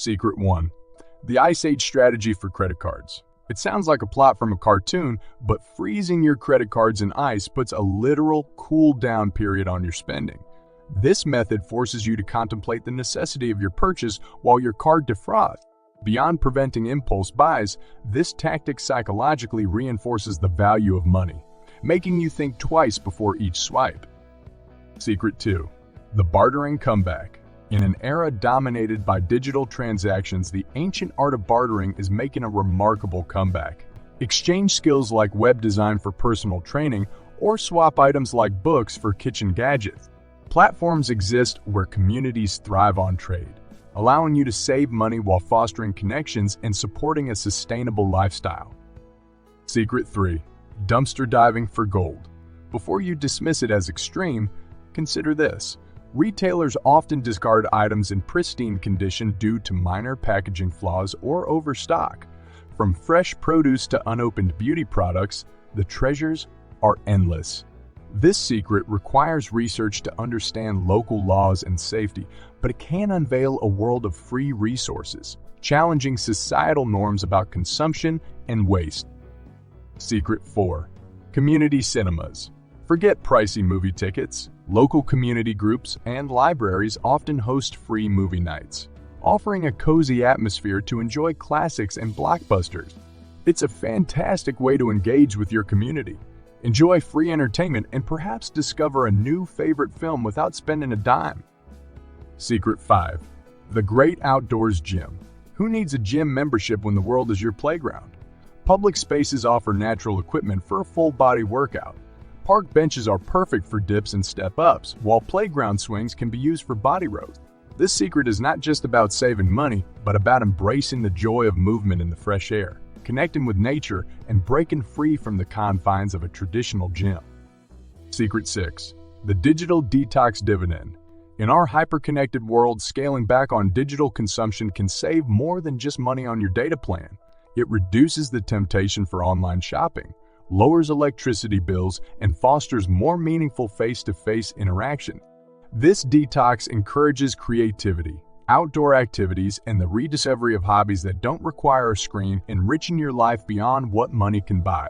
Secret 1. The Ice Age strategy for credit cards. It sounds like a plot from a cartoon, but freezing your credit cards in ice puts a literal cool-down period on your spending. This method forces you to contemplate the necessity of your purchase while your card defrosts. Beyond preventing impulse buys, this tactic psychologically reinforces the value of money, making you think twice before each swipe. Secret 2. The bartering comeback. In an era dominated by digital transactions, the ancient art of bartering is making a remarkable comeback. Exchange skills like web design for personal training or swap items like books for kitchen gadgets. Platforms exist where communities thrive on trade, allowing you to save money while fostering connections and supporting a sustainable lifestyle. Secret 3. Dumpster diving for gold. Before you dismiss it as extreme, consider this. Retailers often discard items in pristine condition due to minor packaging flaws or overstock. From fresh produce to unopened beauty products, the treasures are endless. This secret requires research to understand local laws and safety, but it can unveil a world of free resources, challenging societal norms about consumption and waste. Secret 4. Community cinemas. Forget pricey movie tickets. Local community groups and libraries often host free movie nights, offering a cozy atmosphere to enjoy classics and blockbusters. It's a fantastic way to engage with your community, enjoy free entertainment, and perhaps discover a new favorite film without spending a dime. Secret 5. The Great Outdoors Gym. Who needs a gym membership when the world is your playground? Public spaces offer natural equipment for a full-body workout. Park benches are perfect for dips and step-ups, while playground swings can be used for body rows. This secret is not just about saving money, but about embracing the joy of movement in the fresh air, connecting with nature, and breaking free from the confines of a traditional gym. Secret 6. The digital detox dividend. In our hyper-connected world, scaling back on digital consumption can save more than just money on your data plan. It reduces the temptation for online shopping, lowers electricity bills, and fosters more meaningful face-to-face interaction. This detox encourages creativity, outdoor activities, and the rediscovery of hobbies that don't require a screen, enriching your life beyond what money can buy.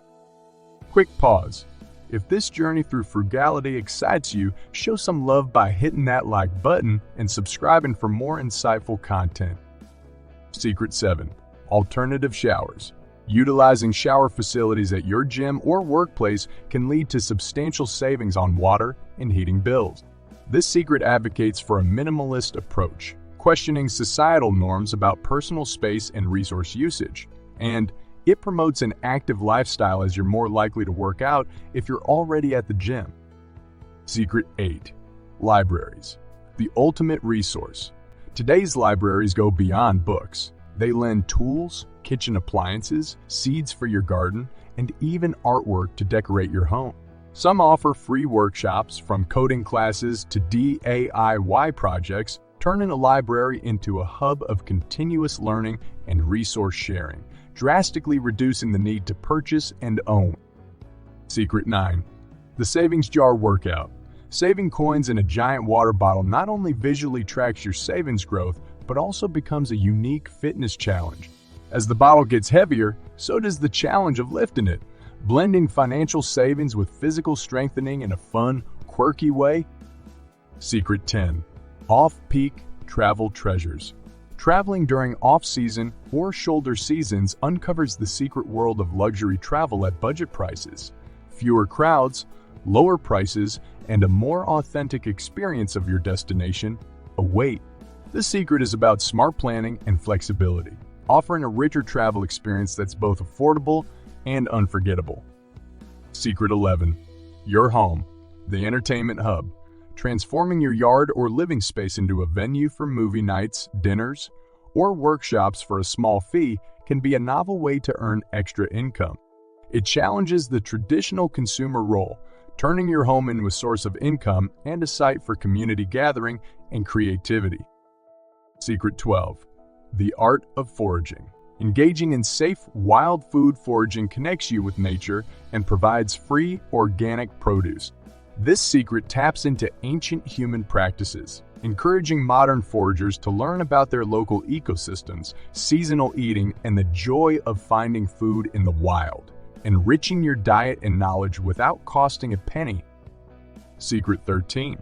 Quick pause. If this journey through frugality excites you, show some love by hitting that like button and subscribing for more insightful content. Secret 7. Alternative showers. Utilizing shower facilities at your gym or workplace can lead to substantial savings on water and heating bills. This secret advocates for a minimalist approach, questioning societal norms about personal space and resource usage, and it promotes an active lifestyle as you're more likely to work out if you're already at the gym. Secret 8. Libraries. The ultimate resource. Today's libraries go beyond books. They lend tools, kitchen appliances, seeds for your garden, and even artwork to decorate your home. Some offer free workshops, from coding classes to DIY projects, turning a library into a hub of continuous learning and resource sharing, drastically reducing the need to purchase and own. Secret 9. The savings jar workout. Saving coins in a giant water bottle not only visually tracks your savings growth, but also becomes a unique fitness challenge. As the bottle gets heavier, so does the challenge of lifting it. Blending financial savings with physical strengthening in a fun, quirky way. Secret 10. Off-peak travel treasures. Traveling during off-season or shoulder seasons uncovers the secret world of luxury travel at budget prices. Fewer crowds, lower prices, and a more authentic experience of your destination await. The secret is about smart planning and flexibility, offering a richer travel experience that's both affordable and unforgettable. Secret 11. Your home, the entertainment hub. Transforming your yard or living space into a venue for movie nights, dinners, or workshops for a small fee can be a novel way to earn extra income. It challenges the traditional consumer role, turning your home into a source of income and a site for community gathering and creativity. Secret 12. The art of foraging. Engaging in safe, wild food foraging connects you with nature and provides free, organic produce. This secret taps into ancient human practices, encouraging modern foragers to learn about their local ecosystems, seasonal eating, and the joy of finding food in the wild, enriching your diet and knowledge without costing a penny. Secret 13.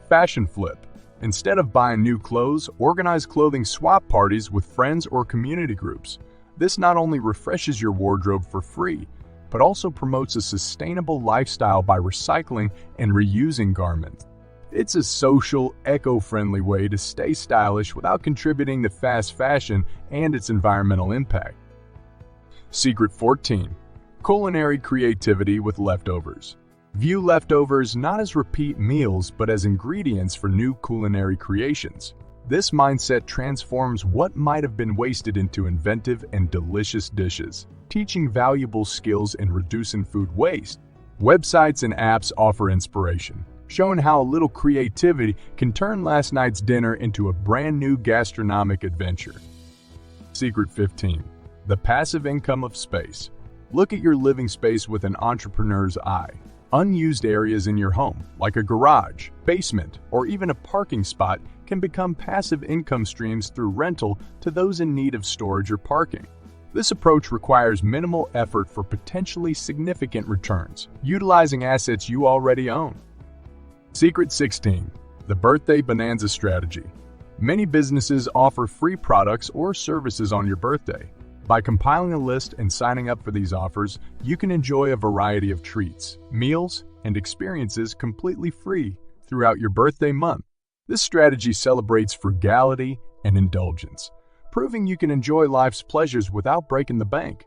Fashion flip. Instead of buying new clothes, organize clothing swap parties with friends or community groups. This not only refreshes your wardrobe for free, but also promotes a sustainable lifestyle by recycling and reusing garments. It's a social, eco-friendly way to stay stylish without contributing to fast fashion and its environmental impact. Secret 14. Culinary creativity with leftovers. View leftovers not as repeat meals but as ingredients for new culinary creations. This mindset transforms what might have been wasted into inventive and delicious dishes, teaching valuable skills and reducing food waste. Websites and apps offer inspiration, showing how a little creativity can turn last night's dinner into a brand new gastronomic adventure. Secret 15. The passive income of space. Look at your living space with an entrepreneur's eye. Unused areas in your home, like a garage, basement, or even a parking spot, can become passive income streams through rental to those in need of storage or parking. This approach requires minimal effort for potentially significant returns, utilizing assets you already own. Secret 16. The birthday bonanza strategy. Many businesses offer free products or services on your birthday. By compiling a list and signing up for these offers, you can enjoy a variety of treats, meals, and experiences completely free throughout your birthday month. This strategy celebrates frugality and indulgence, proving you can enjoy life's pleasures without breaking the bank.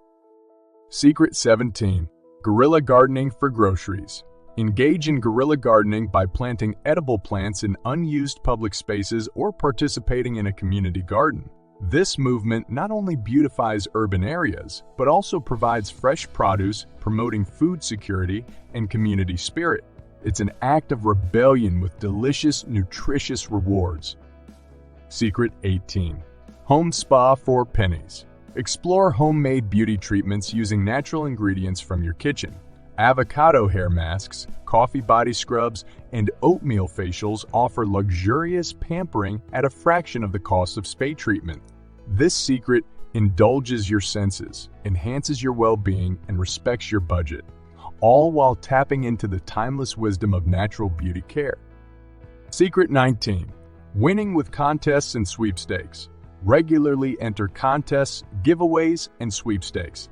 Secret 17. Guerrilla gardening for groceries. Engage in guerrilla gardening by planting edible plants in unused public spaces or participating in a community garden. This movement not only beautifies urban areas, but also provides fresh produce, promoting food security and community spirit. It's an act of rebellion with delicious, nutritious rewards. Secret 18. Home spa for pennies. Explore homemade beauty treatments using natural ingredients from your kitchen. Avocado hair masks, coffee body scrubs, and oatmeal facials offer luxurious pampering at a fraction of the cost of spa treatment. This secret indulges your senses, enhances your well-being, and respects your budget, all while tapping into the timeless wisdom of natural beauty care. Secret 19. Winning with contests and sweepstakes. Regularly enter contests, giveaways, and sweepstakes.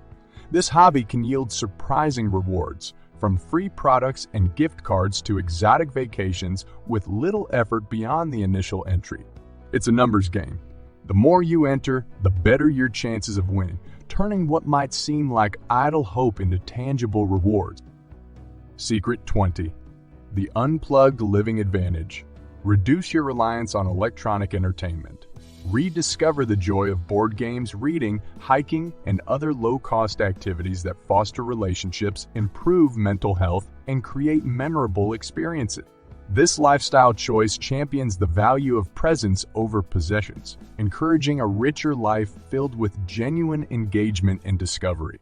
This hobby can yield surprising rewards, from free products and gift cards to exotic vacations with little effort beyond the initial entry. It's a numbers game. The more you enter, the better your chances of winning, turning what might seem like idle hope into tangible rewards. Secret 20. The unplugged living advantage. Reduce your reliance on electronic entertainment. Rediscover the joy of board games, reading, hiking, and other low-cost activities that foster relationships, improve mental health, and create memorable experiences. This lifestyle choice champions the value of presence over possessions, encouraging a richer life filled with genuine engagement and discovery.